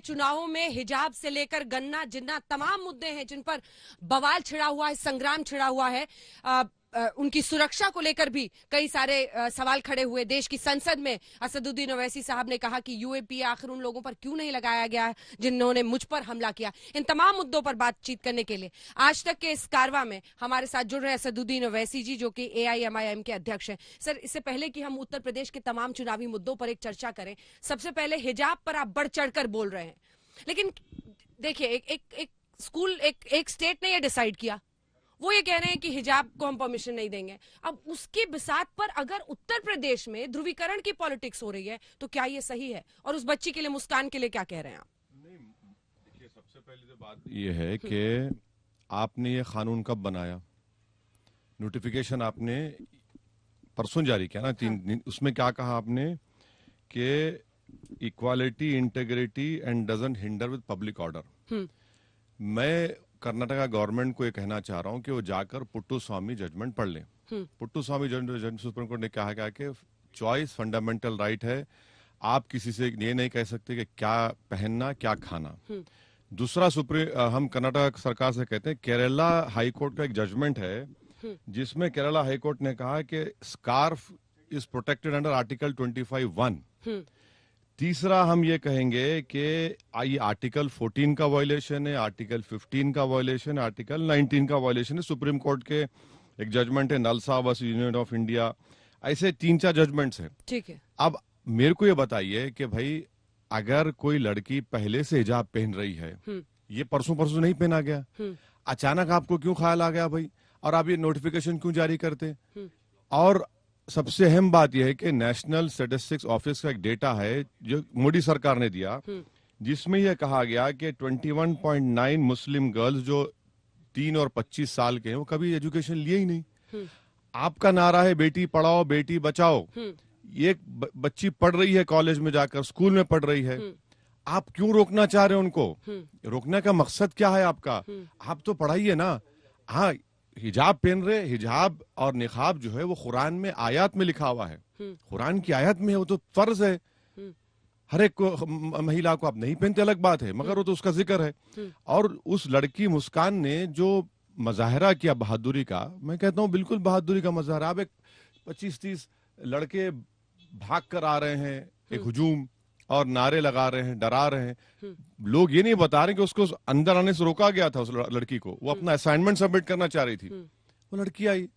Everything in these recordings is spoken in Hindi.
चुनावों में हिजाब से लेकर गन्ना जिन्ना तमाम मुद्दे हैं जिन पर बवाल छिड़ा हुआ है, संग्राम छिड़ा हुआ है। उनकी सुरक्षा को लेकर भी कई सारे सवाल खड़े हुए। देश की संसद में असदुद्दीन ओवैसी साहब ने कहा कि यूएपीए आखिर उन लोगों पर क्यों नहीं लगाया गया है जिन्होंने मुझ पर हमला किया। इन तमाम मुद्दों पर बातचीत करने के लिए आज तक के इस कारवां में हमारे साथ जुड़ रहे हैं असदुद्दीन ओवैसी जी, जो कि AIMIM के अध्यक्ष हैं। सर, इससे पहले कि हम उत्तर प्रदेश के तमाम चुनावी मुद्दों पर एक चर्चा करें, सबसे पहले हिजाब पर आप बढ़ चढ़कर बोल रहे हैं, लेकिन देखिए एक स्कूल एक स्टेट ने यह डिसाइड किया, वो ये कह रहे हैं कि हिजाब को हम परमिशन नहीं देंगे। अब उसकी बिसात पर अगर उत्तर प्रदेश में ध्रुवीकरण की पॉलिटिक्स हो रही है तो क्या ये सही है? और उस बच्ची के लिए, मुस्कान के लिए क्या कह रहे हैं आप? नहीं, देखिए, सबसे पहले तो बात ये है कि आपने ये कानून कब बनाया? नोटिफिकेशन आपने परसों जारी किया ना, 3 दिन। उसमें क्या कहा आपने कि equality, integrity and doesn't hinder with public order. मैं कर्नाटका गवर्नमेंट को ये कहना चाह रहा हूं कि वो जाकर पुट्टुस्वामी जजमेंट पढ़ लें। पुट्टुस्वामी जजमेंट सुप्रीम कोर्ट ने कहा गया कि चॉइस फंडामेंटल राइट है, आप किसी से ये नहीं कह सकते कि क्या पहनना क्या खाना। दूसरा, हम कर्नाटक सरकार से कहते हैं, केरला हाई कोर्ट का एक जजमेंट है जिसमें केरला हाई कोर्ट ने कहा कि scarf is protected under article 25(1). तीसरा, हम ये कहेंगे कि ये आर्टिकल 14 का वायलेशन है, आर्टिकल 15 का वायलेशन है, आर्टिकल 19 का वायलेशन है। सुप्रीम कोर्ट के एक जजमेंट है नलसा वर्सेस यूनियन ऑफ इंडिया। ऐसे 3-4 जजमेंट्स हैं। ठीक है। अब मेरे को ये बताइए कि भाई, अगर कोई लड़की पहले से हिजाब पहन रही है, ये परसों नहीं पहना गया, अचानक आपको क्यों ख्याल आ गया भाई? और आप ये नोटिफिकेशन क्यों जारी करते? और सबसे अहम बात यह है कि नेशनल स्टैटिस्टिक्स ऑफिस का एक डेटा है जो मोदी सरकार ने दिया, जिसमें यह कहा गया कि 21.9 मुस्लिम गर्ल्स जो 3 और 25 साल के हैं वो कभी एजुकेशन लिए ही नहीं। आपका नारा है बेटी पढ़ाओ बेटी बचाओ। ये बच्ची पढ़ रही है, कॉलेज में जाकर स्कूल में पढ़ रही है, आप क्यों रोकना चाह रहे हो उनको? रोकने का मकसद क्या है आपका? आप तो पढ़ाइए ना। हाँ, हिजाब पहन रहे, हिजाब और निकाब जो है वो कुरान में आयत में लिखा हुआ है, कुरान की आयत में है, वो तो फर्ज है हर एक महिला को। आप नहीं पहनते अलग बात है, मगर वो तो उसका जिक्र है। और उस लड़की मुस्कान ने जो मजाहरा किया बहादुरी का, मैं कहता हूँ बिल्कुल बहादुरी का मजाहरा। अब एक 25-30 लड़के भाग कर आ रहे हैं, एक हुजूम, और नारे लगा रहे हैं, डरा रहे हैं। लोग ये नहीं बता रहे कि उसको अंदर आने से रोका गया था। उस लड़की को, वो अपना असाइनमेंट सबमिट करना चाह रही थी, वो लड़की आई,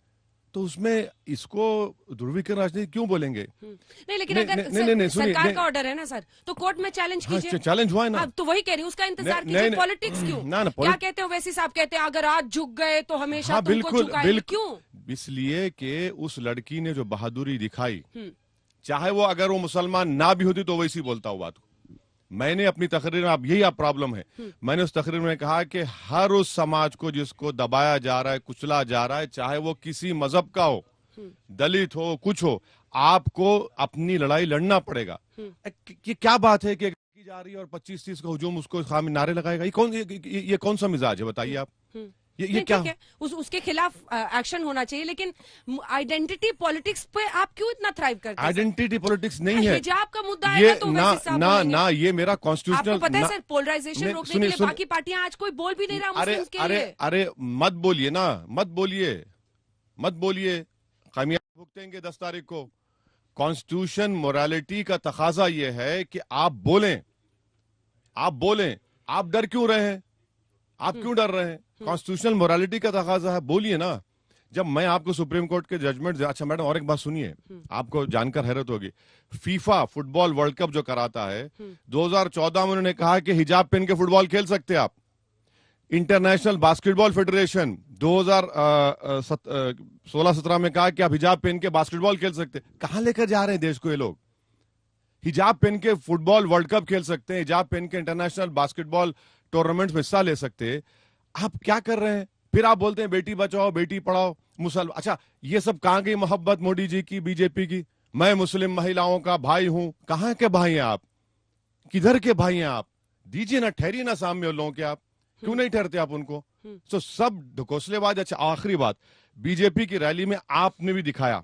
तो उसमें इसको ध्रुवीकरण राजनीति क्यों बोलेंगे? नहीं, लेकिन अगर सरकार का ऑर्डर है ना सर, तो कोर्ट में चैलेंज कीजिए। चैलेंज हुआ है ना, तो वही कह रही हूँ, उसका इंतजार कीजिए। पॉलिटिक्स क्यों? क्या कहते हैं वैसी साहब, कहते हैं अगर आज झुक गए तो हमेशा तुमको झुकाएंगे। क्यों? इसलिए कि उस लड़की ने जो बहादुरी दिखाई, चाहे वो अगर वो मुसलमान ना भी होती तो वैसी बोलता हुआ बात। मैंने अपनी तकरीर में, अब यही आप प्रॉब्लम है, मैंने उस तकरीर में कहा कि हर उस समाज को जिसको दबाया जा रहा है, कुचला जा रहा है, चाहे वो किसी मजहब का हो, दलित हो, कुछ हो, आपको अपनी लड़ाई लड़ना पड़ेगा। ये क्या बात है कि की जा रही है और 25-30 का हुजूम उसको खामी नारे लगाएगा? ये कौन सा मिजाज है बताइए आप? ये क्या है? उसके खिलाफ एक्शन होना चाहिए, लेकिन आइडेंटिटी पॉलिटिक्स पे आप क्यों इतना थ्राइव करते हैं? आइडेंटिटी पॉलिटिक्स नहीं है। हिजाब का मुद्दा है तो ना ये मेरा कॉन्स्टिट्यूशनल, आपको पता है सर, पोलराइजेशन रोकने के लिए बाकी पार्टियां आज कोई बोल भी नहीं रहा मुस्लिम्स के लिए। अरे मत बोलिए ना, मत बोलिए, खामियाजा भुगतेंगे 10 तारीख को। कॉन्स्टिट्यूशन मोरालिटी का तकाजा ये है कि आप बोलें। आप डर क्यों रहे हैं? आप क्यों डर रहे हैं? कॉन्स्टिट्यूशनल मोरालिटी का तकाजा है, बोलिए ना। जब मैं आपको सुप्रीम कोर्ट के जजमेंट, अच्छा मैडम और एक बात सुनिए, आपको जानकर हैरत होगी, फीफा फुटबॉल वर्ल्ड कप जो कराता है, 2014 में उन्होंने कहा कि हिजाब पहन के फुटबॉल खेल सकते आप। इंटरनेशनल बास्केटबॉल फेडरेशन 2016-17 में कहा कि आप हिजाब पहन के बास्केटबॉल खेल सकते। कहां लेकर जा रहे हैं देश को ये लोग? हिजाब पहन के फुटबॉल वर्ल्ड कप खेल सकते हैं, हिजाब पहन के इंटरनेशनल बास्केटबॉल टूर्नामेंट में हिस्सा ले सकते हैं। आप क्या कर रहे हैं? फिर आप बोलते हैं बेटी बचाओ बेटी पढ़ाओ, मुसलमान। अच्छा, ये सब कहां गई मोहब्बत मोदी जी की, बीजेपी की? मैं मुस्लिम महिलाओं का भाई हूं। कहां के भाई हैं आप? किधर के भाई हैं आप? दीजिए ना, ठहरिए ना सामने उन लोगों के। आप क्यों नहीं ठहरते आप उनको? तो सब ढकोसलेबाज। अच्छा, आखिरी बात, बीजेपी की रैली में आपने भी दिखाया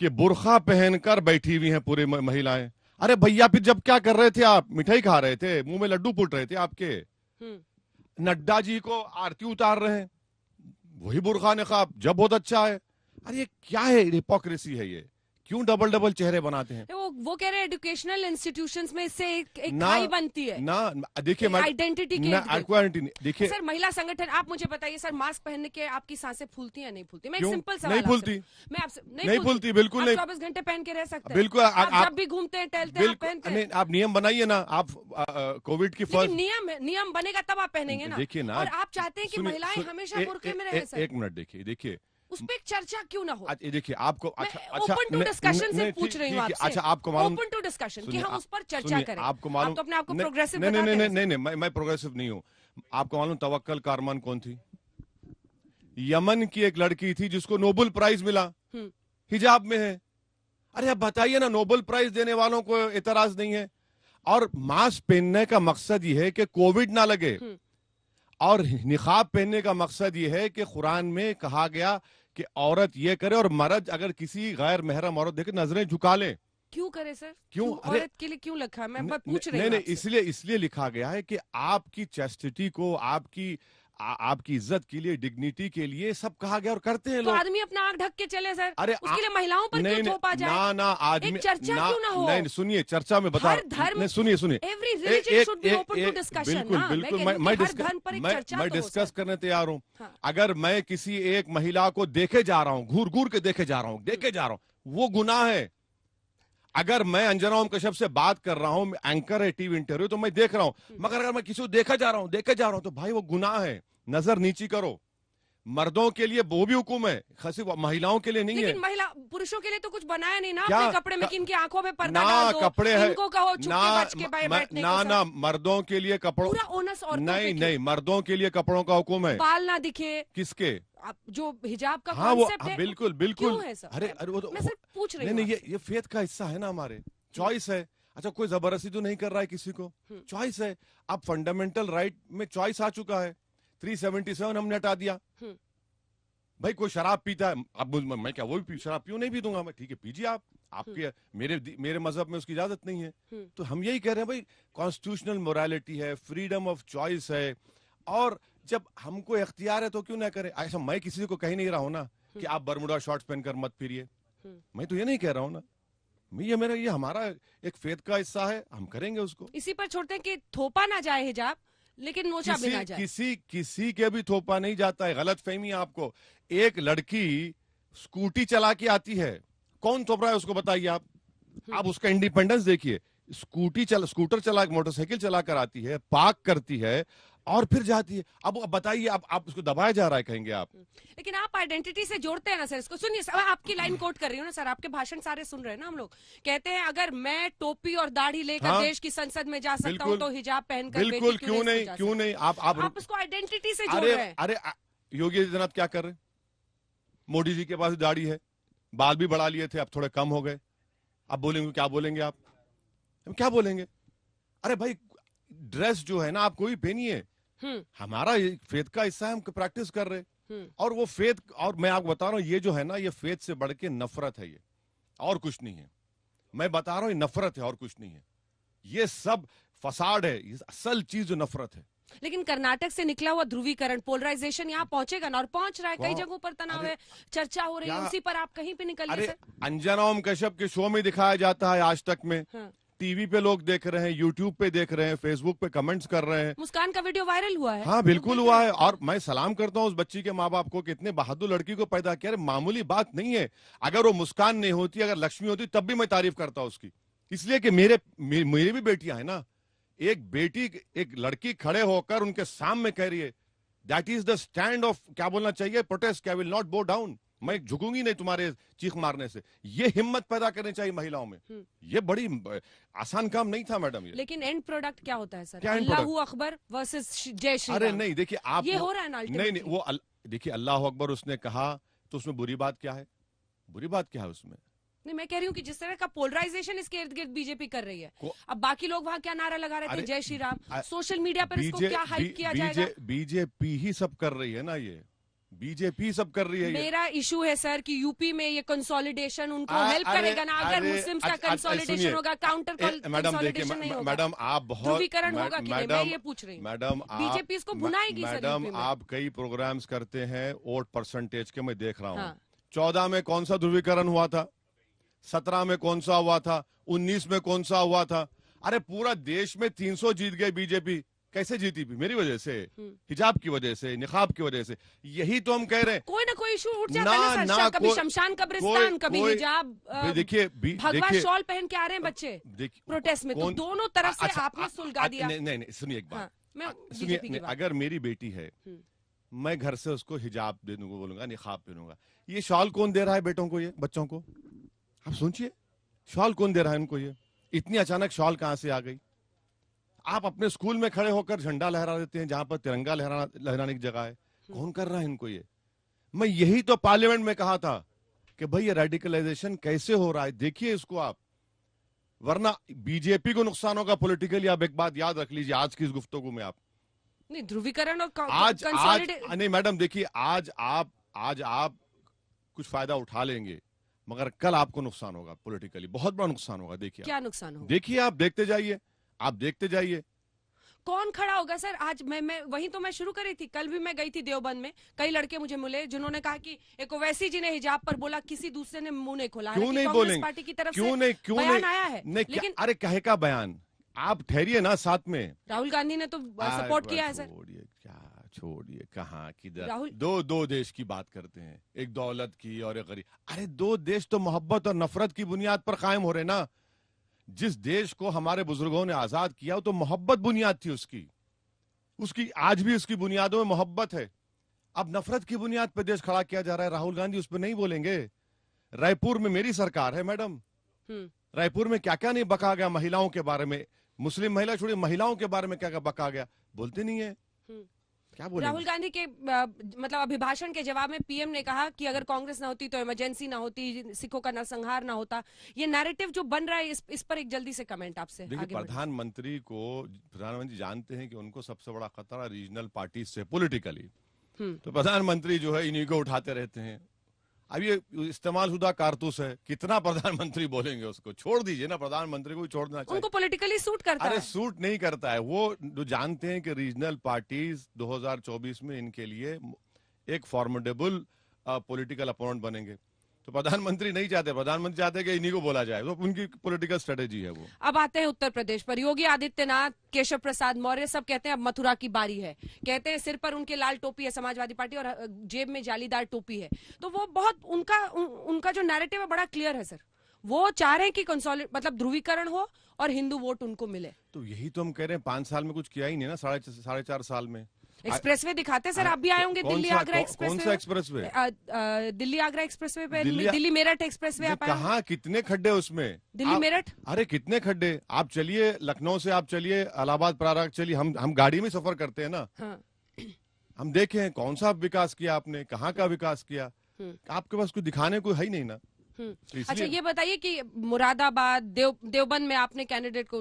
कि बुर्खा पहनकर बैठी हुई हैं पूरी महिलाएं। अरे भैया फिर जब क्या कर रहे थे आप? मिठाई खा रहे थे, मुंह में लड्डू फूट रहे थे आपके। नड्डा जी को आरती उतार रहे हैं, वही बुरखा निकाब, जब बहुत अच्छा है। अरे ये क्या है, हिपोक्रेसी है ये? क्यों डबल डबल चेहरे बनाते हैं? वो कह रहे हैं एजुकेशनल इंस्टीट्यूशंस में इससे एक ना खाई बनती है ना। देखिए आइडेंटिटी के आइडेंटिटी देखिए सर, महिला संगठन, आप मुझे बताइए सर, मास्क पहनने के आपकी सांसें फूलती हैं नहीं फूलती? मैं एक क्यों सिंपल सवाल नहीं आपसे फूलती? मैं आपसे नहीं फूलती, बिल्कुल नहीं। 24 घंटे पहन के रह सकते हैं, बिल्कुल आप जब भी घूमते हैं टहलते हैं आप पहनते हैं। नहीं, आप नियम बनाइए ना। आप कोविड की फर्स्ट नियम बनेगा तब आप पहनेंगे ना। देखिए ना, और आप चाहते हैं कि महिलाएं हमेशा बुर्के में रहे सर। एक मिनट देखिए उस पर एक चर्चा क्यों ना हो? ये देखिए आपको ओपन टू डिस्कशन से पूछ रही हूँ आपसे। अच्छा आपको मालूम, ओपन टू डिस्कशन कि हम उस पर चर्चा करें। आपको मालूम, आप तो अपने आप को प्रोग्रेसिव नहीं बताते हैं। नहीं, मैं प्रोग्रेसिव नहीं हूँ। आपको मालूम तवक्कल कारमान कौन थी? यमन की एक लड़की थी जिसको नोबेल प्राइज मिला, हिजाब में है। अरे अब बताइए ना, नोबेल प्राइज देने वालों को एतराज नहीं है? और मास्क पहनने का मकसद ये है कि कोविड ना लगे, और निकाब पहनने का मकसद ये है कि कुरान में कहा गया कि औरत ये करे और मर्द अगर किसी गैर महरम औरत देखे नजरें झुका ले। क्यों करे सर? क्यों? औरत के लिए क्यों लिखा है? मैं पूछ रही हूँ। नहीं, इसलिए लिखा गया है कि आपकी चेस्टिटी को, आपकी इज्जत के लिए, डिग्निटी के लिए सब कहा गया, और करते हैं तो लोग। आदमी अपना आंख ढक के चले सर? अरे उसके लिए महिलाओं पर क्यों थोपा जाए? ना आदमी, एक चर्चा क्यों ना हो? नहीं सुनिए, चर्चा में बता, धर्म, सुनिए every religion should be open to discussion. बिल्कुल मैं डिस्कस करने तैयार हूँ। अगर मैं किसी एक महिला को देखे जा रहा हूँ, घूर घूर के देखे जा रहा हूँ, वो गुनाह है। अगर मैं अंजना ओम कश्यप से बात कर रहा हूँ, एंकर है टीवी इंटरव्यू, तो मैं देख रहा हूँ, मगर अगर मैं किसी को देखे जा रहा हूँ तो भाई वो गुनाह है। नजर नीची करो। मर्दों के लिए वो भी हुक्म है, खासी महिलाओं के लिए नहीं है। लेकिन पुरुषों के लिए तो कुछ बनाया नहीं ना क्या अपने कपड़े में, कि इनकी आंखों में पर्दा ना डाल दो, कपड़े है, इनको कहो छुप के बच के बैठने को सर। ना मर्दों के लिए कपड़ों, पूरा ओनस औरतों पे नहीं मर्दों के लिए कपड़ों का हुक्म है। बाल ना दिखे किसके? जो हिजाब का हाँ कॉन्सेप्ट है, बिल्कुल है सर? अरे वो तो मैं सिर्फ पूछ रही हूँ। नहीं, ये फेथ का हिस्सा है ना, हमारे चॉइस है। अच्छा, कोई जबरदस्ती तो नहीं कर रहा है किसी को, चॉइस है। अब फंडामेंटल राइट में चॉइस आ चुका है। 377 हमने हटा दिया। भाई कोई शराब पीता है, अब मैं क्या वो भी शराब पीऊं? नहीं पी दूंगा मैं, ठीक है पीजिए आप, आपके मेरे मजहब में उसकी इजाजत नहीं है। तो हम यही कह रहे हैं भाई, कॉन्स्टिट्यूशनल मोरालिटी है, फ्रीडम ऑफ चॉइस है, और जब हमको इख्तियार है तो क्यों ना करें। ऐसा मैं किसी को कह नहीं रहा हूं ना कि आप बरमुडा शॉर्ट्स पहनकर मत फिरिए, मैं तो ये नहीं कह रहा हूं ना। ये हमारा एक फेथ का हिस्सा है, हम करेंगे उसको। इसी पर छोड़ते हैं कि थोपा ना जाए हिजाब, लेकिन नोचा भी ना जाए। किसी के भी थोपा नहीं जाता है। गलत फहमी आपको। एक लड़की स्कूटी चला के आती है, कौन थोप रहा है उसको बताइए आप उसका इंडिपेंडेंस देखिए। स्कूटर चला, मोटरसाइकिल चलाकर आती है, पार्क करती है और फिर जाती है। अब बताइए, आप उसको दबाया जा रहा है कहेंगे आप। लेकिन आप आइडेंटिटी से जोड़ते हैं ना सर इसको। सुनिए, आपकी लाइन कोट कर रही हूँ ना सर, आपके भाषण सारे सुन रहे हैं ना हम लोग। कहते हैं अगर मैं टोपी और दाढ़ी लेकर देश की संसद में जा सकता हूँ तो हिजाब पहनकर बिल्कुल, क्यों नहीं आप उसको आइडेंटिटी से जोड़ रहे हैं। अरे योगी आदित्यनाथ क्या कर रहे? मोदी जी के पास दाढ़ी है, बाल भी बढ़ा लिए थे, अब थोड़े कम हो गए। अब बोलेंगे, क्या बोलेंगे आप? क्या बोलेंगे? अरे भाई ड्रेस जो है ना, आप कोई पहनिए, हमारा फेथ का हिस्सा है, हम प्रैक्टिस कर रहे। और वो फेथ, और मैं आपको बता रहा हूं, ये जो है ना, ये फेथ से बढ़ के नफरत है, ये और कुछ नहीं है। मैं बता रहा हूं, ये नफरत है और कुछ नहीं है। ये सब फसाड है, ये असल चीज जो नफरत है। लेकिन कर्नाटक से निकला हुआ ध्रुवीकरण, पोलराइजेशन यहाँ पहुंचेगा ना, और पहुंच रहा है। कई जगहों पर तनाव है, चर्चा हो रही है, उसी पर आप कहीं पे निकलिए सर। अंजना ओम कश्यप के शो में दिखाया जाता है, आज तक में टीवी पे लोग देख रहे हैं, यूट्यूब पे देख रहे हैं, फेसबुक पे कमेंट्स कर रहे हैं। मुस्कान का वीडियो वायरल हुआ है। हाँ बिल्कुल हुआ है, और मैं सलाम करता हूँ उस बच्ची के माँ बाप को, कितने बहादुर लड़की को पैदा किया। मामूली बात नहीं है। अगर वो मुस्कान नहीं होती, अगर लक्ष्मी होती, तब भी मैं तारीफ करता हूँ उसकी। इसलिए कि मेरी भी बेटियां है ना। एक बेटी, एक लड़की खड़े होकर उनके सामने कह रही है, that is the stand of, क्या बोलना चाहिए, प्रोटेस्ट, आई विल नॉट बो डाउन, मैं झुकूंगी नहीं तुम्हारे चीख मारने से। ये हिम्मत पैदा करनी चाहिए महिलाओं में। ये बड़ी आसान काम नहीं था मैडम ये। लेकिन एंड प्रोडक्ट क्या होता है सर? अल्लाहू अकबर वर्सेस जय श्री राम। अरे नहीं, देखिए आप, ये हो रहा है ना नहीं वो देखिए, अल्लाह अकबर उसने कहा तो उसमें बुरी बात क्या है? बुरी बात क्या है उसमें? नहीं, मैं कह रही हूँ कि जिस तरह का पोलराइजेशन इसके इर्द गिर्द बीजेपी कर रही है, अब बाकी लोग वहाँ क्या नारा लगा रहे थे, जय श्री राम। सोशल मीडिया पर इसको क्या हाइप किया जाएगा? बीजेपी ही सब कर रही है ना। ये बीजेपी सब कर रही है ये। मेरा इशू है सर कि यूपी में ये कंसोलिडेशन उनको हेल्प अरे, करेगा ना, अगर अरे, मुस्लिम्स का सुनिए, कंसोलिडेशन होगा, काउंटर मैडम देखिए, कंसोलिडेशन नहीं होगा, मैडम आप बहुत ध्रुवीकरण होगा कि नहीं, मैं ये पूछ रही हूँ। मैडम बीजेपी इसको भुनाएगी सर मैडम यूपी में। आप कई प्रोग्राम्स करते हैं वोट परसेंटेज के, मैं देख रहा हूँ। हाँ। 14 में कौन सा ध्रुवीकरण हुआ था, 17 में कौन सा हुआ था, 19 में कौन सा हुआ था? अरे पूरा देश में 300 जीत गए बीजेपी। कैसे जीती? मेरी वजह से, हिजाब की वजह से, निकाब की वजह से। यही तो हम कह रहे हैं। कोई ना कोई इशू उठ जाता है ना सर, कभी शमशान कब्रिस्तान, कभी हिजाब, देखिए भगवा शॉल पहन के आ रहे हैं बच्चे प्रोटेस्ट में, तो दोनों तरफ से आपने सुलगा दिया। नहीं, सुनिए एक बात, सुनिए, अगर मेरी बेटी है, मैं घर से उसको हिजाब देने को बोलूंगा, निकाब पहनूंगा। ये शॉल कौन दे रहा है बेटों को, ये बच्चों को? आप सोचिए, शॉल कौन दे रहा है इनको? ये इतनी अचानक शॉल कहां से आ गई? आप अपने स्कूल में खड़े होकर झंडा लहरा देते हैं जहां पर तिरंगा लहराने की जगह है। कौन कर रहा है इनको ये? मैं यही तो पार्लियामेंट में कहा था कि भाई ये रेडिकलाइजेशन कैसे हो रहा है, देखिए इसको आप, वरना बीजेपी को नुकसान होगा पॉलिटिकली। आप एक बात याद रख लीजिए आज की इस गुफ्तगू में। आप नहीं, ध्रुवीकरण और आज नहीं मैडम, देखिए आज आप कुछ फायदा उठा लेंगे, मगर कल आपको नुकसान होगा पॉलिटिकली, बहुत बड़ा नुकसान होगा। देखिए क्या नुकसान होगा? देखिए, आप देखते जाइए, आप देखते जाइए। कौन खड़ा होगा सर? आज मैं वही तो मैं शुरू करी थी। कल भी मैं गई थी देवबंद में, कई लड़के मुझे मिले जिन्होंने कहा कि एक ओवैसी जी ने हिजाब पर बोला, किसी दूसरे ने मुंह नहीं खोला। क्यों नहीं बोलेंगे? पार्टी की तरफ क्यों से नहीं बयान आया है, लेकिन अरे कहे का बयान, आप ठहरिए ना साथ में। राहुल गांधी ने तो सपोर्ट किया है सर। छोड़िए, कहाँ किधर राहुल, दो देश की बात करते हैं, एक दौलत की और एक गरीब। अरे दो देश तो मोहब्बत और नफरत की बुनियाद पर कायम हो रहे ना। जिस देश को हमारे बुजुर्गों ने आजाद किया वो तो मोहब्बत बुनियाद थी उसकी आज भी उसकी बुनियादों में मोहब्बत है। अब नफरत की बुनियाद पर देश खड़ा किया जा रहा है। राहुल गांधी उस पर नहीं बोलेंगे? रायपुर में मेरी सरकार है मैडम, रायपुर में क्या क्या नहीं बका गया महिलाओं के बारे में, मुस्लिम महिला छोड़िए, महिलाओं के बारे में क्या क्या बका गया, बोलते नहीं है। क्या बोलेंगे? राहुल गांधी के मतलब अभिभाषण के जवाब में पीएम ने कहा कि अगर कांग्रेस ना होती तो इमरजेंसी ना होती, सिखों का नरसंहार ना होता। ये नैरेटिव जो बन रहा है, इस पर एक जल्दी से कमेंट आपसे। देखिए, प्रधानमंत्री जानते हैं कि उनको सबसे बड़ा खतरा रीजनल पार्टी से पॉलिटिकली, तो प्रधानमंत्री जो है इन्हीं को उठाते रहते हैं। अब ये इस्तेमाल शुदा कारतूस है, कितना प्रधानमंत्री बोलेंगे उसको? छोड़ दीजिए ना, प्रधानमंत्री को भी छोड़ना चाहिए। उनको पॉलिटिकली सूट करता है। अरे सूट नहीं करता है, वो जो जानते हैं कि रीजनल पार्टीज 2024 में इनके लिए एक फॉर्मिडेबल पॉलिटिकल अपोनेंट बनेंगे। तो प्रधानमंत्री नहीं चाहते, प्रधानमंत्री चाहते कि इन्हीं को बोला जाए, तो उनकी पॉलिटिकल स्ट्रेटेजी है वो। अब आते हैं उत्तर प्रदेश पर। योगी आदित्यनाथ, केशव प्रसाद मौर्य सब कहते हैं अब मथुरा की बारी है। कहते हैं सिर पर उनके लाल टोपी है समाजवादी पार्टी और जेब में जालीदार टोपी है। तो वो बहुत उनका जो नैरेटिव है बड़ा क्लियर है सर। वो चाह रहे हैं कि मतलब ध्रुवीकरण हो और हिंदू वोट उनको मिले। तो यही तो हम कह रहे हैं, 5 साल में कुछ किया ही नहीं ना, 4.5 साल में। एक्सप्रेसवे दिखाते सर, आप भी आए होंगे दिल्ली आगरा एक्सप्रेसवे। कौन सा एक्सप्रेसवे? दिल्ली आगरा एक्सप्रेसवे पे, दिल्ली मेरठ एक्सप्रेसवे आप आए? कहाँ, कितने खड्डे उसमें? दिल्ली मेरठ, अरे कितने खड्डे! आप चलिए लखनऊ से, आप चलिए इलाहाबाद प्रयाग चलिए, हम गाड़ी में सफर करते हैं ना। हाँ। हम देखें कौन सा विकास किया आपने, कहाँ का विकास किया, आपके पास कुछ दिखाने को है ही नहीं ना। अच्छा ये बताइए कि मुरादाबाद, देवबंद में आपने कैंडिडेट को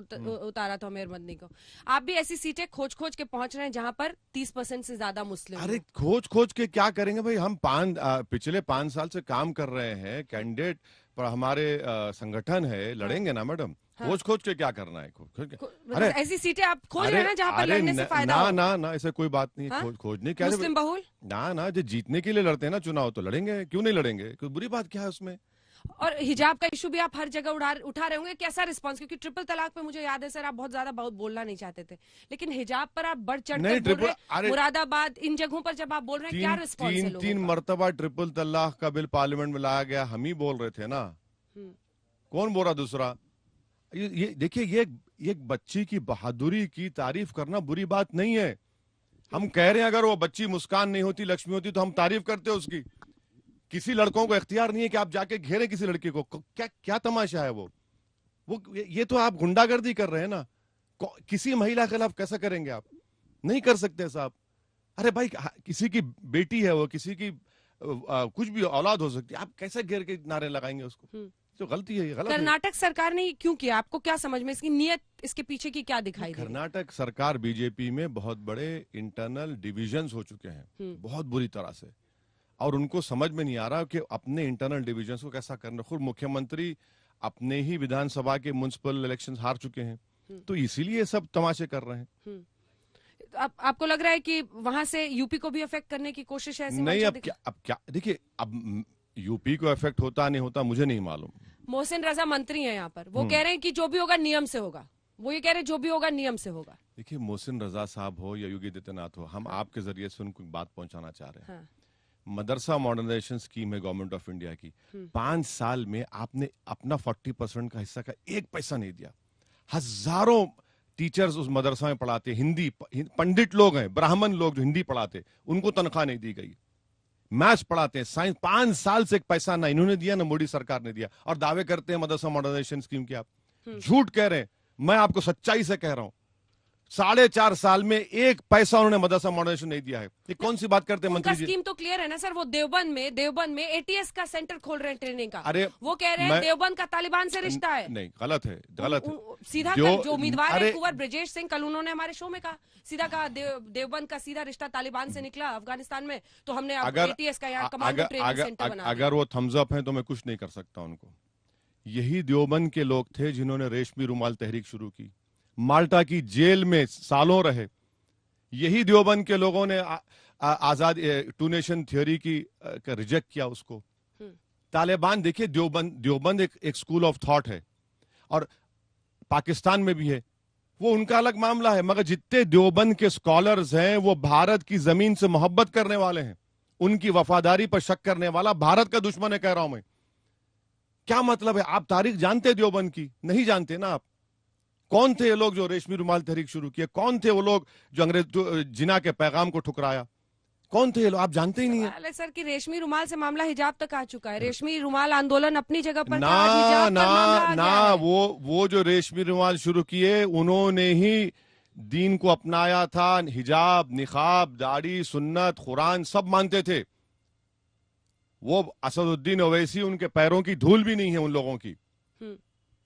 उतारा था, मेयर मदनी को। आप भी ऐसी सीटें खोज के पहुंच रहे हैं जहां पर 30% से ज्यादा मुस्लिम। अरे खोज के क्या करेंगे भाई? हम पिछले 5 साल से काम कर रहे हैं, कैंडिडेट पर हमारे संगठन है, लड़ेंगे ना मैडम। हाँ। खोज के क्या करना है? अरे ऐसी सीटें आप खोज रहे हैं ना जहां पर लड़ने से फायदा हो। ना ऐसे कोई बात नहीं। हाँ? खोज नहीं, क्या मुस्लिम बहुल ना जो जीतने के लिए लड़ते हैं ना चुनाव, तो लड़ेंगे, क्यों नहीं लड़ेंगे? कोई बुरी बात क्या है उसमें? और हिजाब का इशू भी आप हर जगह उठा रहे होंगे, कैसा रिस्पांस? क्योंकि ट्रिपल तलाक पे मुझे याद है सर आप बहुत ज्यादा बोलना नहीं चाहते थे, लेकिन हिजाब पर आप बढ़ चढ़ कर बोल रहे हैं। मुरादाबाद, इन जगहों पर जब आप बोल रहे हैं, क्या रिस्पांस है लोगों का? 3 मरतबा ट्रिपल तलाक का बिल पार्लियामेंट में लाया गया, हम ही बोल रहे थे ना। कौन बोल रहा दूसरा? ये देखिए, ये एक बच्ची की बहादुरी की तारीफ करना बुरी बात नहीं है। हम कह रहे हैं अगर वो बच्ची मुस्कान नहीं होती, लक्ष्मी होती, तो हम तारीफ करते उसकी। किसी लड़कों को इख्तियार नहीं है कि आप जाके घेरे किसी लड़की को। क्या तमाशा है वो ये तो आप गुंडागर्दी कर रहे हैं ना। किसी महिला के खिलाफ कैसा करेंगे आप? नहीं कर सकते साहब। अरे भाई, किसी की बेटी है वो, किसी की कुछ भी औलाद हो सकती है, आप कैसे घेर के नारे लगाएंगे उसको? तो गलती है, ये गलत है। कर्नाटक सरकार ने क्यों किया? आपको क्या समझ में, इसकी नीयत, इसके पीछे की क्या दिखाई दी? कर्नाटक सरकार, बीजेपी में बहुत बड़े इंटरनल डिविजन्स हो चुके हैं, बहुत बुरी तरह से। और उनको समझ में नहीं आ रहा कि अपने इंटरनल डिविजन्स को कैसा करना। खुद मुख्यमंत्री अपने ही विधानसभा के म्युनिसिपल इलेक्शंस हार चुके हैं, तो इसीलिए ये सब तमाशे कर रहे हैं। आपको लग रहा है कि वहां से यूपी को भी अफेक्ट करने की कोशिश है? नहीं, अब क्या देखिए, अब यूपी को अफेक्ट होता नहीं होता मुझे नहीं मालूम। मोहसिन रजा मंत्री हैं यहाँ पर, वो कह रहे हैं कि जो भी होगा नियम से होगा। वो ये कह रहे हैं जो भी होगा नियम से होगा। देखिए, मोहसिन रजा साहब हो या योगी आदित्यनाथ हो, हम आपके जरिए से उनको बात पहुंचाना चाह रहे हैं। हाँ। मदरसा मॉडर्नाइजेशन स्कीम है गवर्नमेंट ऑफ इंडिया की, 5 साल में आपने अपना 40% का हिस्सा का 1 पैसा नहीं दिया। हजारों टीचर्स उस मदरसा में पढ़ाते, हिंदी पंडित लोग हैं, ब्राह्मण लोग जो हिंदी पढ़ाते, उनको तनख्वाह नहीं दी गई। मैथ्स पढ़ाते हैं, साइंस, 5 साल से 1 पैसा ना इन्होंने दिया ना मोदी सरकार ने दिया, और दावे करते हैं मदरसा मॉडर्नाइजेशन स्कीम के। आप झूठ कह रहे हैं, मैं आपको सच्चाई से कह रहा हूं, 4.5 साल में 1 पैसा उन्होंने मदरसा मॉडर्नाइजेशन नहीं दिया है। ये कौन सी बात करते हैं मंत्री जी? स्कीम तो क्लियर है ना सर। वो देवबंद में एटीएस का सेंटर खोल रहे हैं ट्रेनिंग का। अरे वो कह रहे हैं देवबंद का तालिबान से रिश्ता है। नहीं, गलत है, गलत है। सीधा जो उम्मीदवार है कुंवर ब्रजेश सिंह, कल उन्होंने हमारे शो में कहा, सीधा कहा देवबंद का सीधा रिश्ता तालिबान से निकला अफगानिस्तान में, तो हमने एटीएस का यहाँ कमांडो ट्रेनिंग सेंटर बना। अगर वो थम्स अप है तो मैं कुछ नहीं कर सकता उनको। यही देवबंद के लोग थे जिन्होंने रेशमी रुमाल तहरीक शुरू की, माल्टा की जेल में सालों रहे। यही देवबंद के लोगों ने आजाद टू नेशन थ्योरी की रिजेक्ट किया उसको। तालिबान, देखिए, देवबंद एक स्कूल ऑफ थॉट है और पाकिस्तान में भी है, वो उनका अलग मामला है। मगर जितने देवबंद के स्कॉलर्स हैं वो भारत की जमीन से मोहब्बत करने वाले हैं। उनकी वफादारी पर शक करने वाला भारत का दुश्मन है, कह रहा हूं मैं। क्या मतलब है? आप तारीख जानते देवबंद की? नहीं जानते ना आप। कौन थे ये लोग जो रेशमी रुमाल तहरीक शुरू किए? कौन थे वो लोग जो अंग्रेज जिना के पैगाम को ठुकराया? कौन थे ये लोग? आप जानते ही नहीं है सर कि रेशमी रुमाल से मामला हिजाब तक आ चुका है। रेशमी रुमाल आंदोलन अपनी जगह पर ना वो जो रेशमी रुमाल शुरू किए उन्होंने ही दीन को अपनाया था। हिजाब, निकाब, दाढ़ी, सुन्नत, कुरान सब मानते थे। वो असदुद्दीन ओवैसी, उनके पैरों की धूल भी नहीं है उन लोगों की।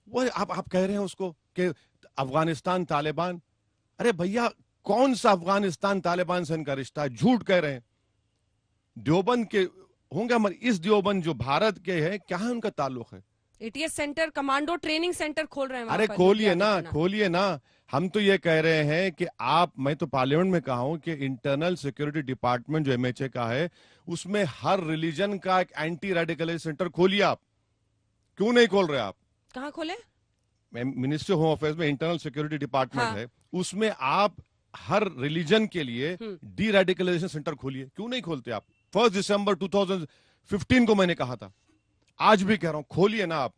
वो आप कह रहे हैं उसको कि अफगानिस्तान तालिबान। अरे भैया, कौन सा अफगानिस्तान तालिबान से इनका रिश्ता है? झूठ कह रहे हैं। देवबंद के होंगे, मगर इस देवबंद जो भारत के है, क्या है उनका ताल्लुक है? ATS centre, commando training centre खोल रहे हैं। अरे खोलिए ना। हम तो ये कह रहे हैं कि मैं तो पार्लियामेंट में कहा हूं कि इंटरनल सिक्योरिटी डिपार्टमेंट जो एमएचए का है, उसमें हर रिलीजन का एक एंटी रेडिकलाइज सेंटर खोलिए। आप क्यों नहीं खोल रहे? आप कहाँ खोले? मिनिस्ट्री होम अफेयर्स में इंटरनल सिक्योरिटी डिपार्टमेंट है, उसमें आप हर रिलीजन के लिए डी रेडिकलाइजेशन सेंटर खोलिए। क्यों नहीं खोलते आप? 1 दिसंबर 2015 को मैंने कहा था, आज भी कह रहा हूं, खोलिए ना आप।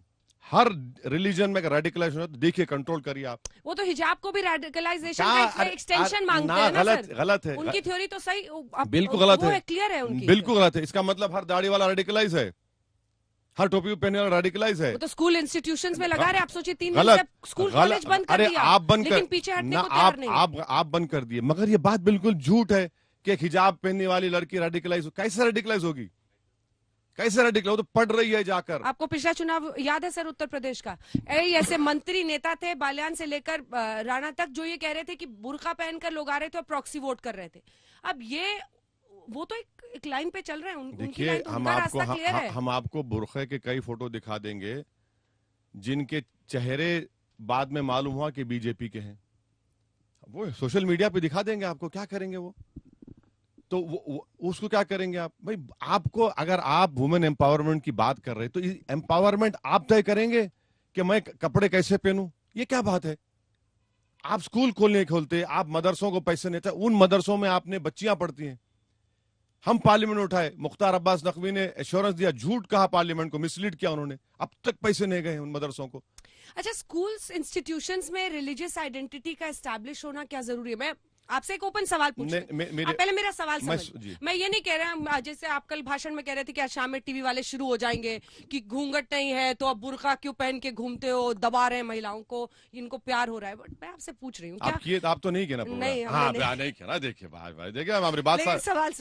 हर रिलीजन में रेडिकलाइजेशन हो तो देखिए, कंट्रोल करिए आप। वो तो हिजाब को भी रेडिकलाइजेशन का एक्सटेंशन मांगते हैं ना सर। गलत है उनकी थ्योरी तो सही, बिल्कुल गलत है, क्लियर है उनकी, बिल्कुल गलत है। इसका मतलब हर दाढ़ी वाला रेडिकलाइज है, हर टोपी पहनने वाला रेडिकलाइज है। वो तो स्कूल इंस्टीट्यूशंस में लगा रहे। आप सोचिए 3 दिन से स्कूल कॉलेज बंद कर दिया। आप बंद लेकिन पीछे हटने को तैयार नहीं। आप बंद कर दिए, मगर ये बात बिल्कुल झूठ है कि हिजाब पहनने वाली लड़की रेडिकलाइज। कैसे रेडिकलाइज होगी? कैसे रेडिकलाइज? तो पढ़ रही है जाकर। आपको पिछला चुनाव याद है सर उत्तर प्रदेश का? ऐसे मंत्री नेता थे बाल्यान से लेकर राणा तक, जो ये कह रहे थे कि बुर्का पहनकर लोग आ रहे थे और प्रॉक्सी वोट कर रहे थे। अब ये वो तो एक लाइन पे चल रहे हैं। देखिए, हम आपको बुर्खे के कई फोटो दिखा देंगे जिनके चेहरे बाद में मालूम हुआ कि बीजेपी के हैं। वो सोशल मीडिया पे दिखा देंगे आपको। क्या करेंगे वो? तो उसको क्या करेंगे आप? भाई, आपको अगर आप वुमेन एम्पावरमेंट की बात कर रहे हैं तो एम्पावरमेंट आप तय करेंगे कि मैं कपड़े कैसे पहनूं? ये क्या बात है? आप स्कूल खोलते, आप मदरसों को पैसे देते, उन मदरसों में आपने बच्चियां पढ़ती हैं। हम पार्लियामेंट में उठाए, मुख्तार अब्बास नकवी ने एश्योरेंस दिया, झूठ कहा पार्लियामेंट को, मिसलीड किया उन्होंने, अब तक पैसे नहीं गए उन मदरसों को। अच्छा, स्कूल्स इंस्टीट्यूशंस में रिलीजियस आइडेंटिटी का एस्टैब्लिश होना क्या जरूरी है? मैं आपसे एक ओपन सवाल पूछ पहले मेरा सवाल समझ। मैं ये नहीं कह रहा, जैसे आप कल भाषण में कह रहे थे कि आज शाम में टीवी वाले शुरू हो जाएंगे कि घूंघट नहीं है तो अब बुर्का क्यों पहन के घूमते हो, दबा रहे हैं महिलाओं को, इनको प्यार हो रहा है। बट मैं आपसे पूछ रही हूँ, आप तो नहीं कहना, नहीं कहना। देखिए भाई, देखिए हमारी बात, सवाल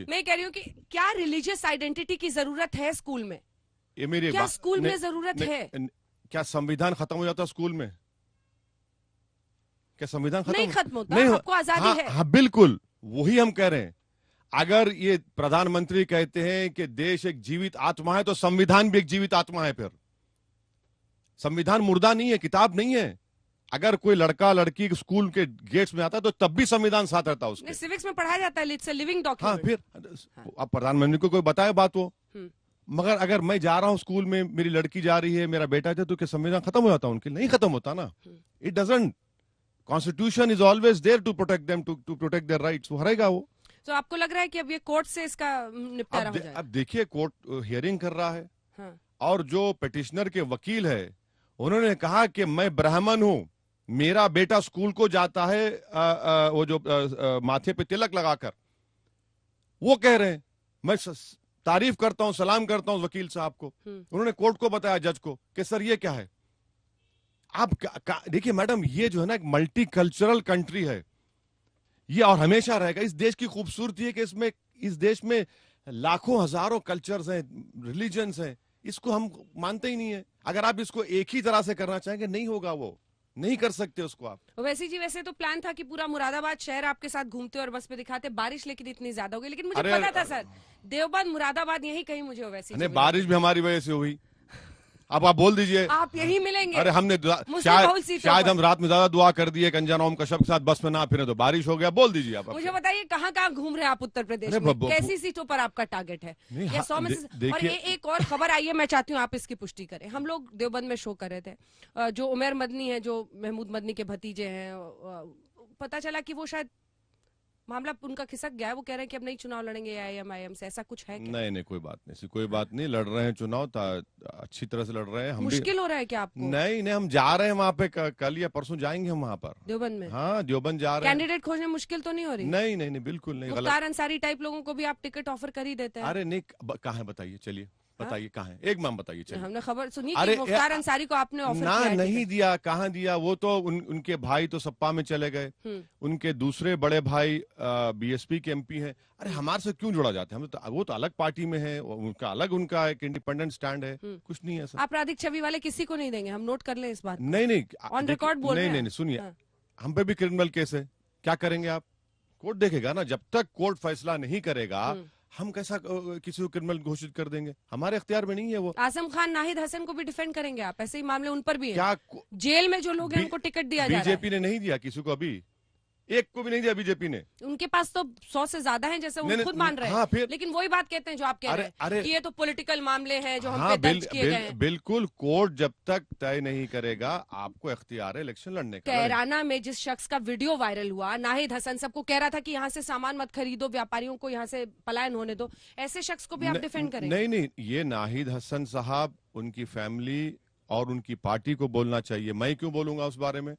मैं कह रही हूँ कि क्या रिलीजियस आइडेंटिटी की जरूरत है स्कूल में? ये मेरी क्या स्कूल में जरूरत है? क्या संविधान खत्म हो जाता स्कूल में? क्या संविधान नहीं खत्म होता? आपको आजादी है। हाँ, बिल्कुल वही हम कह रहे हैं। अगर ये प्रधानमंत्री कहते हैं कि देश एक जीवित आत्मा है, तो संविधान भी एक जीवित आत्मा है। फिर संविधान मुर्दा नहीं है, किताब नहीं है। अगर कोई लड़का लड़की स्कूल के गेट्स में आता है तो तब भी संविधान साथ रहता है उसके। सिविक्स में पढ़ाया जाता है, इट्स अ लिविंग हाँ, डॉक्यूमेंट। फिर अब प्रधानमंत्री को कोई बताए बात वो। मगर अगर मैं जा रहा हूं स्कूल में, मेरी लड़की जा रही है, मेरा बेटा है, तो क्या संविधान खत्म हो जाता उनके? नहीं खत्म होता ना। It doesn't. Constitution is always there to protect them, to protect their rights. वो हरेगा वो। तो आपको लग रहा है कि अब ये कोर्ट से इसका निपटारा हो जाएगा? अब देखिए, कोर्ट हियरिंग कर रहा है। हाँ। और जो पिटिशनर के वकील है, उन्होंने कहा कि मैं ब्राह्मण हूं, मेरा बेटा स्कूल को जाता है वो जो माथे पे तिलक लगाकर। वो कह रहे हैं, मैं तारीफ करता हूं, सलाम करता हूं वकील साहब को। उन्होंने कोर्ट को बताया, जज को, कि सर ये क्या है। आप देखिए मैडम, ये जो है ना एक मल्टी कल्चरल कंट्री है ये, और हमेशा रहेगा। इस देश की खूबसूरती है कि इसमें, इस देश में लाखों हजारों कल्चर्स हैं, रिलीजन्स हैं। इसको हम मानते ही नहीं है। अगर आप इसको एक ही तरह से करना चाहेंगे, नहीं होगा, वो नहीं कर सकते उसको आप। वैसे जी, वैसे तो प्लान था कि पूरा मुरादाबाद शहर आपके साथ घूमते और बस पे दिखाते। बारिश लेकिन इतनी ज्यादा हो गई, लेकिन मुझे पता था सर, देवबंद मुरादाबाद यही कहीं मुझे वैसी। नहीं, बारिश भी हमारी वजह से हुई। अब आप बोल दीजिए, आप यही मिलेंगे। अरे हमने शायद हम रात में ज्यादा दुआ कर दिए, कंजनौम कश्यप के साथ बस में ना फिरे तो बारिश हो गया। बोल दीजिए आप। मुझे बताइए, कहाँ कहाँ घूम रहे हैं आप उत्तर प्रदेश में? कैसी सीटों पर आपका टारगेट है? या 100 में से? और एक और खबर आई है, मैं चाहती हूँ आप इसकी पुष्टि करें। हम लोग देवबंद में शो कर रहे थे, जो उमर मदनी है, जो महमूद मदनी के भतीजे हैं, पता चला कि वो शायद मामला उनका खिसक गया है। वो कह रहे हैं कि अब नहीं चुनाव लड़ेंगे AIM से। ऐसा कुछ है क्या? नहीं, कोई बात नहीं, कोई बात नहीं। लड़ रहे हैं चुनाव, अच्छी तरह से लड़ रहे हैं। हम मुश्किल हो रहा है क्या आपको? नहीं, हम जा रहे हैं वहाँ पे, कल या परसों जाएंगे हम वहाँ पर, देवबंद में। हाँ, देवबंद जा रहे हैं। कैंडिडेट खोजने मुश्किल तो नहीं हो रही? नहीं, बिल्कुल नहीं। मुख्तार अंसारी टाइप लोगों को भी आप टिकट ऑफर कर ही देते हैं। अरे नहीं, कहाँ है बताइए, चलिए बताइए कहाँ है, एक नाम बताइए। चलिए, हमने खबर सुनी कि मुख्तार अंसारी को आपने ऑफर ना किया है। नहीं दिया, कहाँ दिया? वो तो उनके भाई तो सपा में चले गए, उनके दूसरे बड़े भाई BSP के MP हैं। अरे हमारे से क्यों जुड़ा जाते हैं? हम तो, वो तो अलग पार्टी में है, उनका एक इंडिपेंडेंट स्टैंड है। कुछ नहीं है सर। आपराधिक छवि वाले किसी को नहीं देंगे, हम नोट कर लें इस बात। नहीं, ऑन रिकॉर्ड बोल रहे हैं। नहीं, सुनिए, हम पे भी क्रिमिनल केस है। क्या करेंगे आप? कोर्ट देखेगा ना। जब तक कोर्ट फैसला नहीं करेगा, हम कैसा किसी को क्रिमिनल घोषित कर देंगे? हमारे इख्तियार में नहीं है वो। आजम खान, नाहिद हसन को भी डिफेंड करेंगे आप? ऐसे ही मामले उन पर भी है क्या? जेल में जो लोग हैं उनको टिकट दिया जा रहा है। बीजेपी ने नहीं दिया किसी को, अभी एक को भी नहीं दिया बीजेपी ने। उनके पास तो 100 से ज्यादा हैं, जैसे वो खुद मान रहे हैं। हाँ, फिर लेकिन वही बात कहते हैं जो आप कह रहे हैं कि ये तो पॉलिटिकल मामले हैं जो हम पे दर्ज किए गए हैं। बिल्कुल, कोर्ट जब तक तय नहीं करेगा, आपको इख्तियार है इलेक्शन लड़ने का। कैराना में जिस शख्स का वीडियो वायरल हुआ, नाहिद हसन, सबको कह रहा था कि यहाँ से सामान मत खरीदो, व्यापारियों को यहाँ से पलायन होने दो, ऐसे शख्स को भी आप डिफेंड करेंगे? नहीं, ये नाहिद हसन साहब, उनकी फैमिली और उनकी पार्टी को बोलना चाहिए। मैं क्यों बोलूंगा उस बारे में?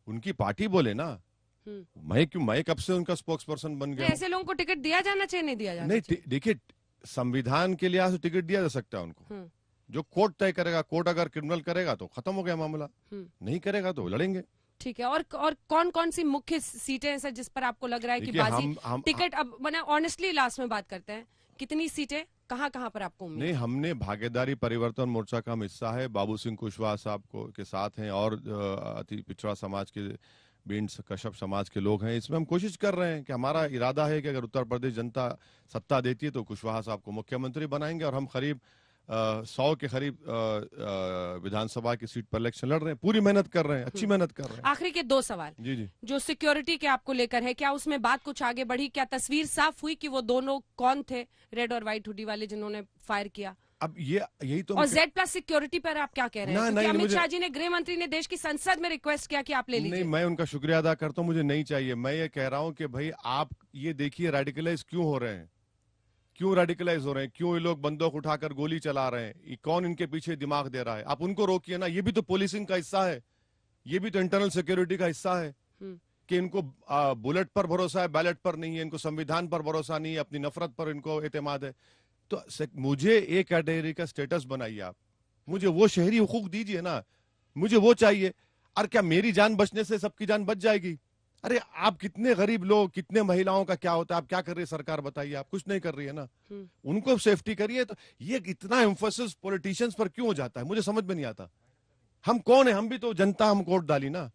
उनकी पार्टी बोले ना। मैं कब से उनका स्पोक्स पर्सन बन गया? ऐसे लोगों को टिकट दिया जाना चाहिए, नहीं दिया जाना नहीं, देखिए, संविधान के लिहाज से टिकट दिया जा सकता है उनको। जो कोर्ट तय करेगा, कोर्ट अगर क्रिमिनल करेगा तो खत्म हो गया मामला, नहीं करेगा तो लड़ेंगे। ठीक है। और कौन कौन सी मुख्य सीटें हैं सर जिस पर आपको लग रहा है कि बाजी टिकट? अब मैंने ऑनेस्टली लास्ट में बात करते हैं, कितनी सीटें कहाँ पर आपको उम्मीद? नहीं, हमने भागीदारी परिवर्तन मोर्चा का हिस्सा है, बाबू सिंह कुशवाहा साहब को के साथ हैं, और अति पिछड़ा समाज के बींड कश्यप समाज के लोग हैं। इसमें हम कोशिश कर रहे हैं कि हमारा इरादा है कि अगर उत्तर प्रदेश जनता सत्ता देती है तो कुशवाहा साहब को मुख्यमंत्री बनाएंगे, और हम करीब 100 के करीब विधानसभा की सीट पर इलेक्शन लड़ रहे हैं। पूरी मेहनत कर रहे हैं, अच्छी मेहनत कर रहे हैं। आखिरी के 2 सवाल जी। जो सिक्योरिटी के आपको लेकर है, क्या उसमें बात कुछ आगे बढ़ी? क्या तस्वीर साफ हुई कि वो दोनों कौन थे, रेड और व्हाइट हुडी वाले जिन्होंने फायर किया? अब यही तो। और Z+ सिक्योरिटी पर आप क्या कह रहे हैं? क्योंकि अमित शाह जी ने, गृह मंत्री ने देश की संसद में रिक्वेस्ट किया कि आप ले लीजिए। नहीं, मैं उनका शुक्रिया अदा करता हूं, मुझे नहीं चाहिए। मैं ये कह रहा हूं कि भाई आप ये देखिए, रेडिकलाइज क्यों हो रहे हैं, क्यों रेडिकलाइज हो रहे हैं, क्यों ये लोग बंदूक उठाकर गोली चला रहे हैं, कौन इनके पीछे दिमाग दे रहा है? आप उनको रोकिए ना। ये भी तो पुलिसिंग का हिस्सा है, ये भी तो इंटरनल सिक्योरिटी का हिस्सा है कि इनको बुलेट पर भरोसा है, बैलेट पर नहीं है, इनको संविधान पर भरोसा नहीं है, अपनी नफरत पर इनको एतमाद है। तो मुझे एक कैटेगरी का स्टेटस बनाइए आप, मुझे वो शहरी हुकूक दीजिए ना, मुझे वो चाहिए। और क्या मेरी जान बचने से सबकी जान बच जाएगी? अरे आप कितने गरीब लोग, कितने महिलाओं का क्या होता है? आप क्या कर रही है सरकार, बताइए? आप कुछ नहीं कर रही है ना। उनको सेफ्टी करिए। तो ये इतना एम्फोसिस पॉलिटिशियंस पर क्यों हो जाता है, मुझे समझ में नहीं आता। हम कौन है? हम भी तो जनता, हम वोट डाली ना।